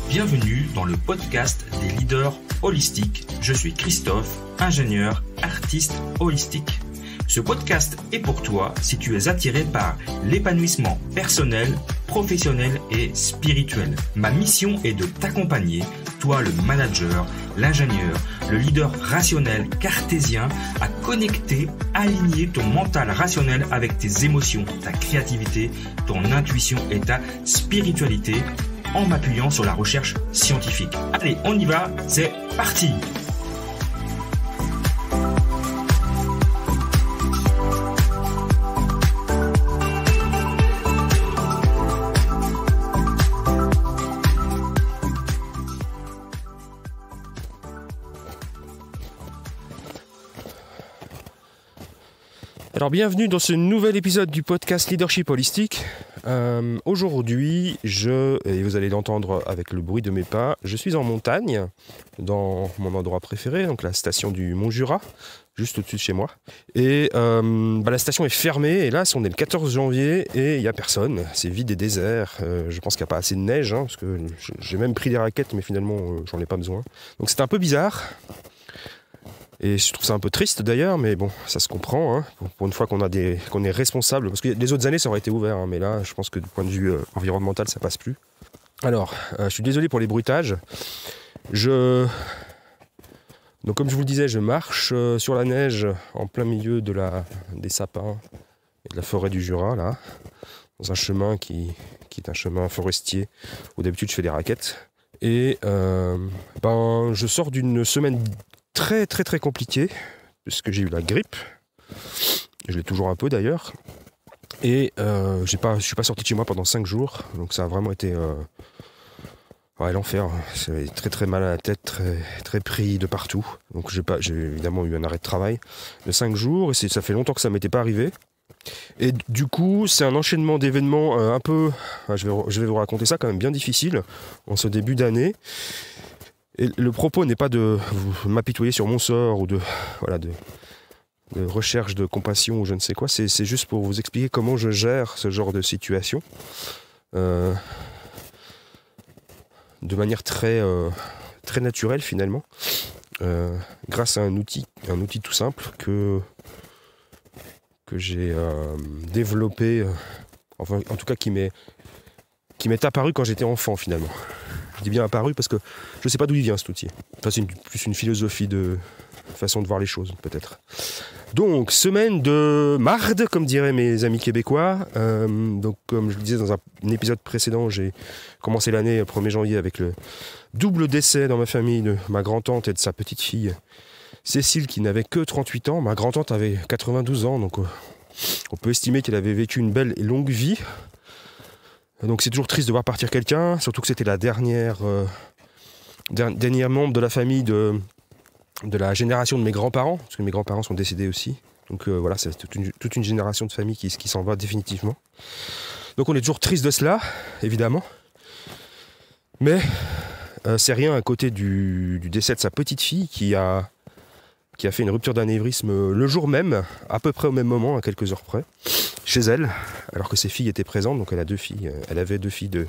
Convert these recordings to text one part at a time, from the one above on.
Bienvenue dans le podcast des leaders holistiques. Je suis Christophe, ingénieur, artiste holistique. Ce podcast est pour toi si tu es attiré par l'épanouissement personnel, professionnel et spirituel. Ma mission est de t'accompagner, toi le manager, l'ingénieur, le leader rationnel cartésien, à connecter, aligner ton mental rationnel avec tes émotions, ta créativité, ton intuition et ta spiritualité en m'appuyant sur la recherche scientifique. Allez, on y va, c'est parti! Alors bienvenue dans ce nouvel épisode du podcast Leadership Holistique. Aujourd'hui, et vous allez l'entendre avec le bruit de mes pas, je suis en montagne, dans mon endroit préféré, donc la station du Mont Jura, juste au-dessus de chez moi. Et la station est fermée, et là on est le 14 janvier et il n'y a personne, c'est vide et désert. Je pense qu'il n'y a pas assez de neige, parce que j'ai même pris des raquettes, mais finalement j'en ai pas besoin. Donc c'est un peu bizarre. Et je trouve ça un peu triste d'ailleurs, mais bon, ça se comprend, pour une fois qu'on est responsable, parce que les autres années ça aurait été ouvert, mais là je pense que du point de vue environnemental ça passe plus. Alors, je suis désolé pour les bruitages. Donc comme je vous le disais, je marche sur la neige en plein milieu des sapins et de la forêt du Jura, là, dans un chemin qui est un chemin forestier où d'habitude je fais des raquettes. Et je sors d'une semaine très très très compliqué, puisque j'ai eu la grippe, je l'ai toujours un peu d'ailleurs, et je suis pas sorti de chez moi pendant 5 jours, donc ça a vraiment été l'enfer. J'avais très très mal à la tête, très, très pris de partout, donc j'ai évidemment eu un arrêt de travail de 5 jours, et ça fait longtemps que ça m'était pas arrivé, et du coup c'est un enchaînement d'événements un peu, je vais vous raconter ça quand même bien difficile, en ce début d'année. Et le propos n'est pas de m'apitoyer sur mon sort ou de recherche de compassion ou je ne sais quoi, c'est juste pour vous expliquer comment je gère ce genre de situation de manière très, très naturelle finalement, grâce à un outil tout simple que j'ai développé, enfin en tout cas qui m'est apparu quand j'étais enfant finalement. Je dis bien apparu parce que je ne sais pas d'où il vient cet outil. Enfin, c'est plus une philosophie de façon de voir les choses, peut-être. Donc, semaine de marde, comme diraient mes amis québécois. Donc, comme je le disais dans un épisode précédent, j'ai commencé l'année 1er janvier avec le double décès dans ma famille de ma grand-tante et de sa petite fille Cécile, qui n'avait que 38 ans. Ma grand-tante avait 92 ans, donc on peut estimer qu'elle avait vécu une belle et longue vie. Donc c'est toujours triste de voir partir quelqu'un, surtout que c'était la dernière membre de la famille de la génération de mes grands-parents, parce que mes grands-parents sont décédés aussi. Donc voilà, c'est toute une génération de famille qui s'en va définitivement. Donc on est toujours triste de cela, évidemment. Mais c'est rien à côté du décès de sa petite fille qui a fait une rupture d'anévrisme le jour même, à peu près au même moment, à quelques heures près, chez elle, alors que ses filles étaient présentes. Donc elle avait deux filles de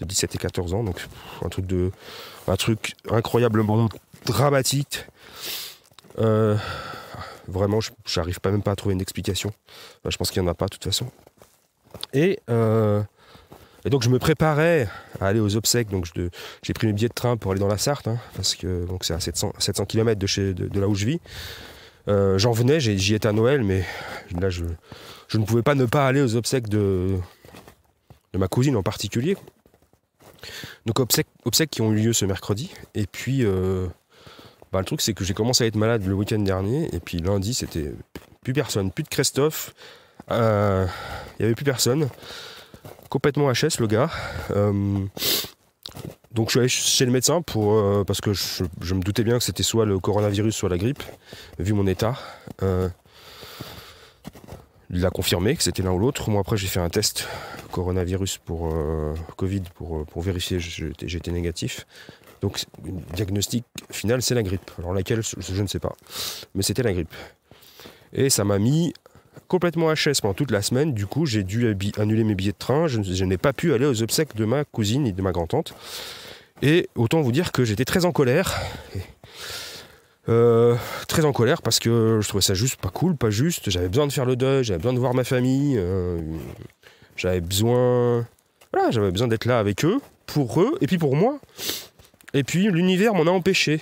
17 et 14 ans, donc un truc incroyablement dramatique. Vraiment, j'arrive même pas à trouver une explication. Je pense qu'il n'y en a pas de toute façon. Et donc je me préparais à aller aux obsèques, donc j'ai pris mes billets de train pour aller dans la Sarthe, parce que donc c'est à 700 km de là où je vis. J'en venais, j'y étais à Noël, mais là je ne pouvais pas ne pas aller aux obsèques de ma cousine en particulier. Donc obsèques qui ont eu lieu ce mercredi, et puis le truc c'est que j'ai commencé à être malade le week-end dernier, et puis lundi c'était plus personne, plus de Christophe, il n'y avait plus personne. Complètement HS le gars. Donc je suis allé chez le médecin parce que je me doutais bien que c'était soit le coronavirus soit la grippe, vu mon état. Il a confirmé que c'était l'un ou l'autre. Moi après j'ai fait un test coronavirus pour Covid pour vérifier, j'étais négatif. Donc le diagnostic final c'est la grippe. Alors laquelle je ne sais pas. Mais c'était la grippe. Et ça m'a mis complètement HS pendant toute la semaine. Du coup, j'ai dû annuler mes billets de train. Je n'ai pas pu aller aux obsèques de ma cousine et de ma grand-tante. Et autant vous dire que j'étais très en colère. Très en colère parce que je trouvais ça juste pas cool, pas juste. J'avais besoin de faire le deuil, j'avais besoin de voir ma famille, j'avais besoin d'être là avec eux, pour eux, et puis pour moi. Et puis l'univers m'en a empêché.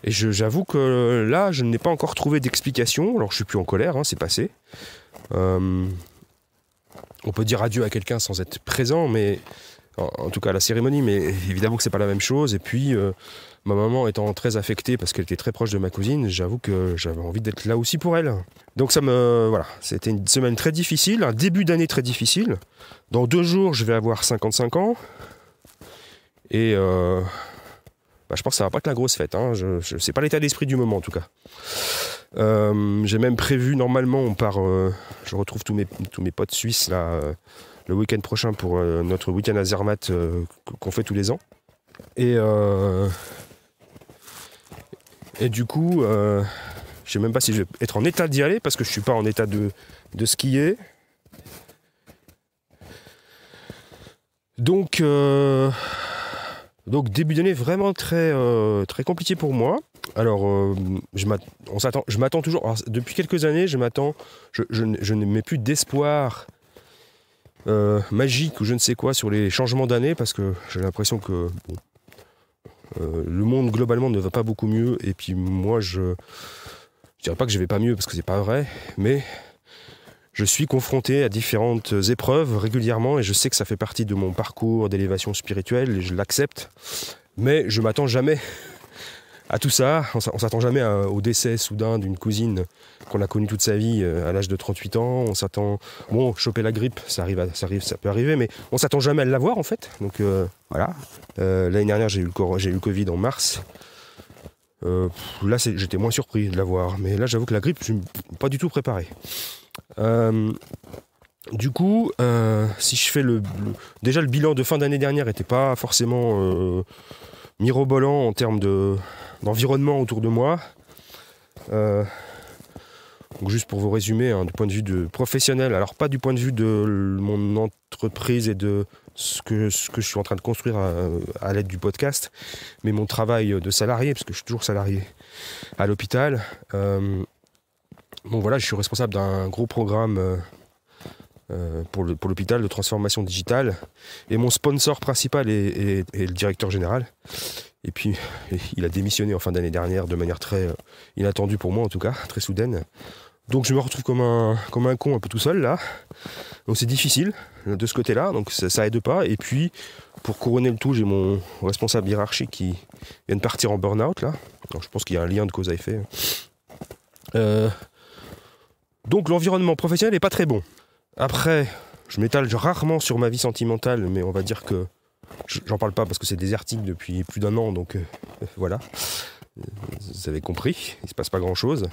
Et j'avoue que là, je n'ai pas encore trouvé d'explication. Alors je suis plus en colère, c'est passé. On peut dire adieu à quelqu'un sans être présent, mais en tout cas à la cérémonie, mais évidemment que c'est pas la même chose. Et puis ma maman étant très affectée parce qu'elle était très proche de ma cousine, j'avoue que j'avais envie d'être là aussi pour elle. Donc c'était une semaine très difficile, un début d'année très difficile. Dans 2 jours, je vais avoir 55 ans. Et je pense que ça va pas être la grosse fête. C'est pas l'état d'esprit du moment en tout cas. J'ai même prévu, normalement, on part. Je retrouve tous mes potes suisses là, le week-end prochain pour notre week-end à Zermatt qu'on fait tous les ans. Et du coup, je sais même pas si je vais être en état d'y aller parce que je suis pas en état de skier. Donc début d'année vraiment très compliqué pour moi. Alors je m'attends toujours. Alors, depuis quelques années, je ne mets plus d'espoir magique ou je ne sais quoi sur les changements d'année parce que j'ai l'impression que le monde globalement ne va pas beaucoup mieux. Et puis moi, je dirais pas que je vais pas mieux parce que c'est pas vrai, mais je suis confronté à différentes épreuves régulièrement et je sais que ça fait partie de mon parcours d'élévation spirituelle et je l'accepte. Mais je m'attends jamais à tout ça. On s'attend jamais au décès soudain d'une cousine qu'on a connue toute sa vie à l'âge de 38 ans. On s'attend... Bon, choper la grippe, ça peut arriver, mais on s'attend jamais à l'avoir en fait. Donc voilà. L'année dernière, j'ai eu le Covid en mars. Là, j'étais moins surpris de l'avoir. Mais là, j'avoue que la grippe, je ne suis pas du tout préparé. Du coup, si je fais déjà le bilan de fin d'année dernière n'était pas forcément mirobolant en termes d'environnement autour de moi. Donc juste pour vous résumer, du point de vue professionnel, alors pas du point de vue de mon entreprise et de ce que je suis en train de construire à l'aide du podcast, mais mon travail de salarié, parce que je suis toujours salarié à l'hôpital. Bon voilà, je suis responsable d'un gros programme pour l'hôpital de transformation digitale et mon sponsor principal est le directeur général. Et puis il a démissionné en fin d'année dernière de manière très inattendue pour moi en tout cas, très soudaine. Donc je me retrouve comme un con un peu tout seul là. Donc c'est difficile de ce côté-là, donc ça aide pas. Et puis pour couronner le tout, j'ai mon responsable hiérarchique qui vient de partir en burn-out là. Donc, je pense qu'il y a un lien de cause à effet. Donc l'environnement professionnel n'est pas très bon. Après, je m'étale rarement sur ma vie sentimentale, mais on va dire que j'en parle pas parce que c'est des articles depuis plus d'1 an, donc voilà. Vous avez compris, il se passe pas grand-chose.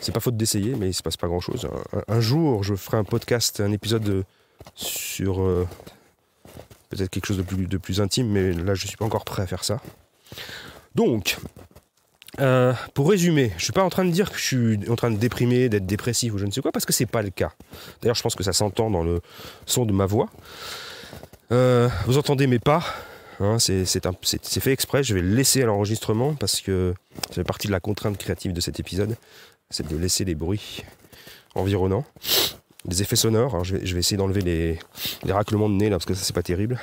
C'est pas faute d'essayer, mais il se passe pas grand-chose. Un jour, je ferai un épisode sur peut-être quelque chose de plus intime, mais là, je suis pas encore prêt à faire ça. Donc... pour résumer, je suis pas en train de dire que je suis en train de déprimer, d'être dépressif ou je ne sais quoi, parce que c'est pas le cas. D'ailleurs, je pense que ça s'entend dans le son de ma voix. Vous entendez mes pas, c'est fait exprès, je vais le laisser à l'enregistrement parce que ça fait partie de la contrainte créative de cet épisode, c'est de laisser les bruits environnants, des effets sonores. Alors je vais essayer d'enlever les raclements de nez là parce que ça c'est pas terrible.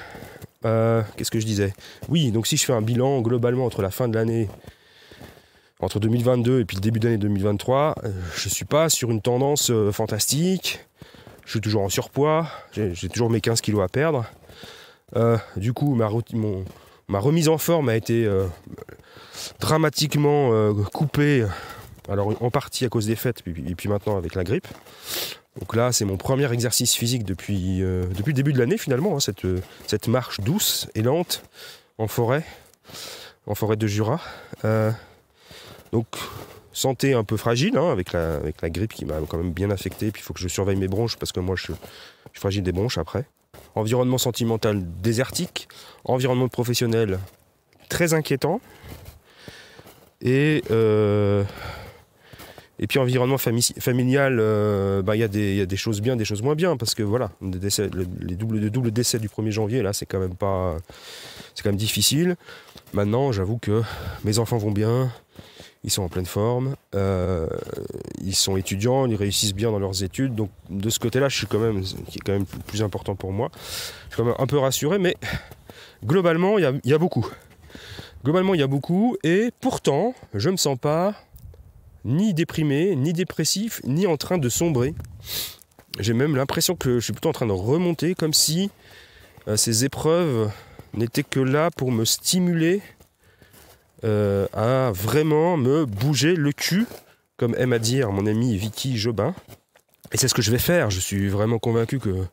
Qu'est-ce que je disais ? Oui, donc si je fais un bilan globalement entre la fin de l'année, entre 2022 et puis le début d'année 2023, je suis pas sur une tendance fantastique. Je suis toujours en surpoids, j'ai toujours mes 15 kilos à perdre. Du coup, ma remise en forme a été dramatiquement coupée, alors en partie à cause des fêtes, et puis maintenant avec la grippe. Donc là, c'est mon premier exercice physique depuis le début de l'année finalement, cette marche douce et lente en forêt de Jura. Donc, santé un peu fragile, avec la grippe qui m'a quand même bien affecté. Puis il faut que je surveille mes bronches parce que moi je suis fragile des bronches après. Environnement sentimental désertique. Environnement professionnel très inquiétant. Et Et puis environnement familial, il y a des choses bien, des choses moins bien, parce que voilà, le double décès du 1er janvier, là, c'est quand même difficile. Maintenant, j'avoue que mes enfants vont bien, ils sont en pleine forme, ils sont étudiants, ils réussissent bien dans leurs études, donc de ce côté-là, qui est quand même plus important pour moi. Je suis quand même un peu rassuré, mais globalement, il y a beaucoup. Globalement, il y a beaucoup, et pourtant, je ne me sens pas ni déprimé, ni dépressif, ni en train de sombrer. J'ai même l'impression que je suis plutôt en train de remonter, comme si ces épreuves n'étaient que là pour me stimuler à vraiment me bouger le cul, comme aime à dire mon ami Vicky Jobin. Et c'est ce que je vais faire. Je suis vraiment convaincu que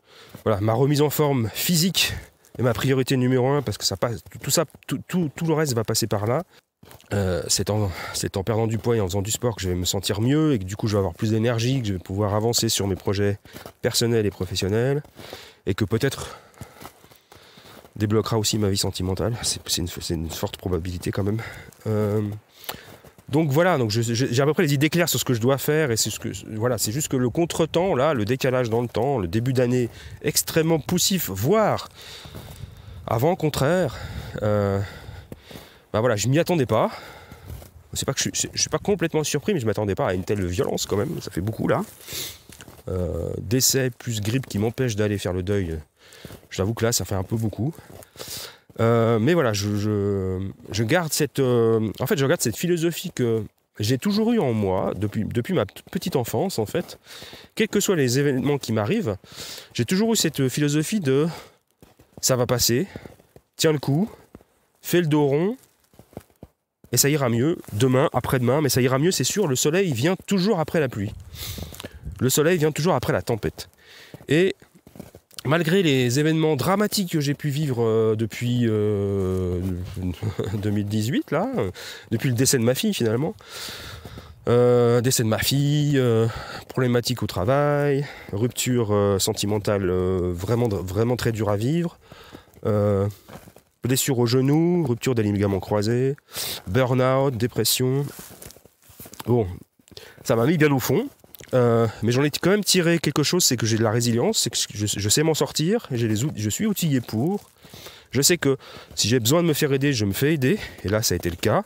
voilà, ma remise en forme physique est ma priorité numéro 1, parce que tout le reste va passer par là. C'est en perdant du poids et en faisant du sport que je vais me sentir mieux, et que du coup je vais avoir plus d'énergie, que je vais pouvoir avancer sur mes projets personnels et professionnels, et que peut-être débloquera aussi ma vie sentimentale. C'est une forte probabilité quand même. Donc voilà, j'ai à peu près les idées claires sur ce que je dois faire, et c'est juste que le contretemps, là, le décalage dans le temps, le début d'année extrêmement poussif, voire avant contraire, voilà, je m'y attendais pas. C'est pas que je suis pas complètement surpris, mais je m'attendais pas à une telle violence quand même. Ça fait beaucoup là. Décès plus grippe qui m'empêche d'aller faire le deuil. J'avoue que là, ça fait un peu beaucoup. Mais voilà, je garde cette philosophie que j'ai toujours eue en moi depuis ma petite enfance en fait. Quels que soient les événements qui m'arrivent, j'ai toujours eu cette philosophie de ça va passer, tiens le coup, fais le dos rond. Et ça ira mieux, demain, après-demain, mais ça ira mieux, c'est sûr, le soleil vient toujours après la pluie. Le soleil vient toujours après la tempête. Et malgré les événements dramatiques que j'ai pu vivre depuis 2018, là, depuis le décès de ma fille finalement, problématique au travail, rupture sentimentale vraiment très dure à vivre, blessure au genou, rupture des ligaments croisés, burn-out, dépression. Bon, ça m'a mis bien au fond, mais j'en ai quand même tiré quelque chose, c'est que j'ai de la résilience, c'est que je sais m'en sortir, et je suis outillé pour. Je sais que si j'ai besoin de me faire aider, je me fais aider, et là ça a été le cas.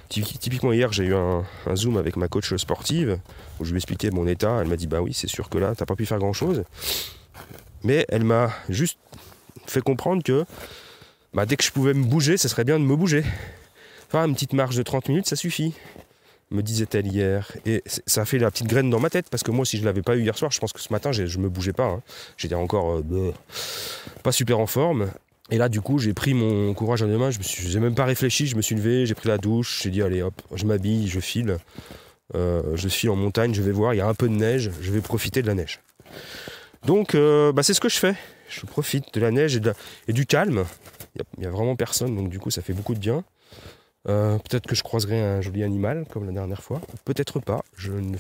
Typiquement hier, j'ai eu un Zoom avec ma coach sportive, où je lui expliquais mon état, elle m'a dit bah oui, c'est sûr que là, t'as pas pu faire grand-chose. Mais elle m'a juste fait comprendre que dès que je pouvais me bouger, ça serait bien de me bouger. Enfin, une petite marche de 30 minutes, ça suffit, me disait-elle hier. Et ça a fait la petite graine dans ma tête, parce que moi, si je ne l'avais pas eu hier soir, je pense que ce matin, je ne me bougeais pas. Hein. J'étais encore pas super en forme. Et là, du coup, j'ai pris mon courage à deux mains, j'ai même pas réfléchi, je me suis levé, j'ai pris la douche, j'ai dit, allez hop, je m'habille, je file. Je file en montagne, je vais voir, il y a un peu de neige, je vais profiter de la neige. Donc, c'est ce que je fais. Je profite de la neige et du calme. Il n'y a vraiment personne, donc du coup ça fait beaucoup de bien. Peut-être que je croiserai un joli animal comme la dernière fois, peut-être pas. Je n'ai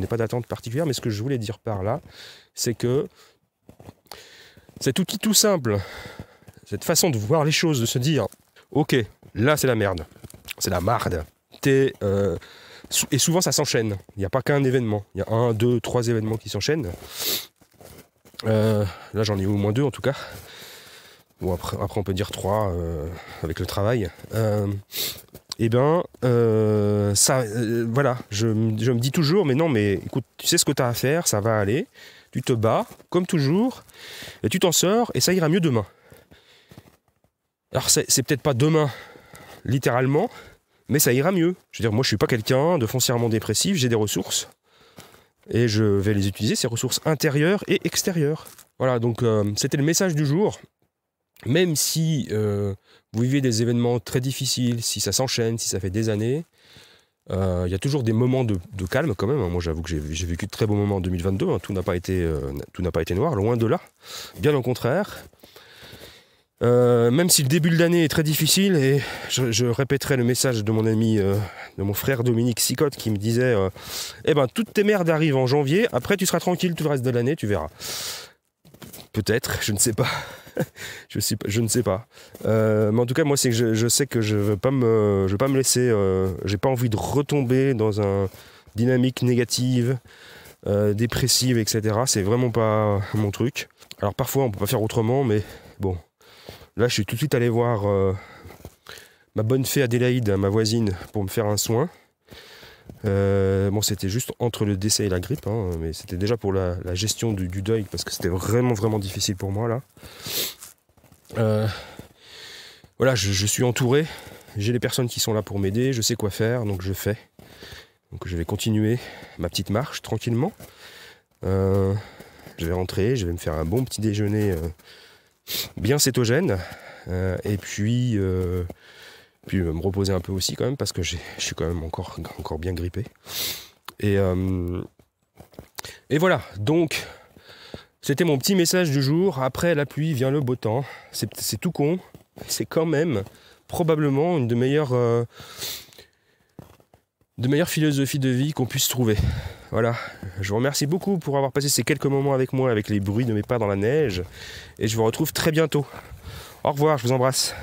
pas d'attente particulière, mais ce que je voulais dire par là, c'est que cet outil tout simple, cette façon de voir les choses, de se dire ok, là c'est la merde, c'est la marde. Et souvent ça s'enchaîne, il n'y a pas qu'un événement, il y a 1, 2, 3 événements qui s'enchaînent. Là j'en ai eu au moins 2 en tout cas. Bon, après on peut dire 3 avec le travail. Voilà, je me dis toujours, mais non, mais écoute, tu sais ce que tu as à faire, ça va aller, tu te bats, comme toujours, et tu t'en sors, et ça ira mieux demain. Alors c'est peut-être pas demain, littéralement, mais ça ira mieux. Je veux dire, moi je suis pas quelqu'un de foncièrement dépressif, j'ai des ressources, et je vais les utiliser, ces ressources intérieures et extérieures. Voilà, donc c'était le message du jour. Même si vous vivez des événements très difficiles, si ça s'enchaîne, si ça fait des années, il y a toujours des moments de calme quand même. Moi j'avoue que j'ai vécu de très beaux moments en 2022, hein. Tout n'a pas été noir, loin de là, bien au contraire. Même si le début de l'année est très difficile, et je répéterai le message de mon ami, de mon frère Dominique Sicotte, qui me disait toutes tes merdes arrivent en janvier, après tu seras tranquille tout le reste de l'année, tu verras. Peut-être, je ne sais pas. je ne sais pas. Mais en tout cas, moi, c'est que je sais que je veux pas me laisser. J'ai pas envie de retomber dans dynamique négative, dépressive, etc. C'est vraiment pas mon truc. Alors parfois on peut pas faire autrement, mais bon. Là je suis tout de suite allé voir ma bonne fée Adélaïde, ma voisine, pour me faire un soin. Bon, c'était juste entre le décès et la grippe, hein, mais c'était déjà pour la gestion du deuil, parce que c'était vraiment difficile pour moi là. Voilà, je suis entouré, j'ai les personnes qui sont là pour m'aider, je sais quoi faire, donc je fais. Donc je vais continuer ma petite marche tranquillement. Je vais rentrer, je vais me faire un bon petit déjeuner bien cétogène, et puis me reposer un peu aussi quand même, parce que je suis quand même encore bien grippé. Et voilà, donc c'était mon petit message du jour. Après la pluie vient le beau temps. C'est tout con, c'est quand même probablement une de meilleures philosophies de vie qu'on puisse trouver. Voilà, je vous remercie beaucoup pour avoir passé ces quelques moments avec moi, avec les bruits de mes pas dans la neige, et je vous retrouve très bientôt. Au revoir, je vous embrasse.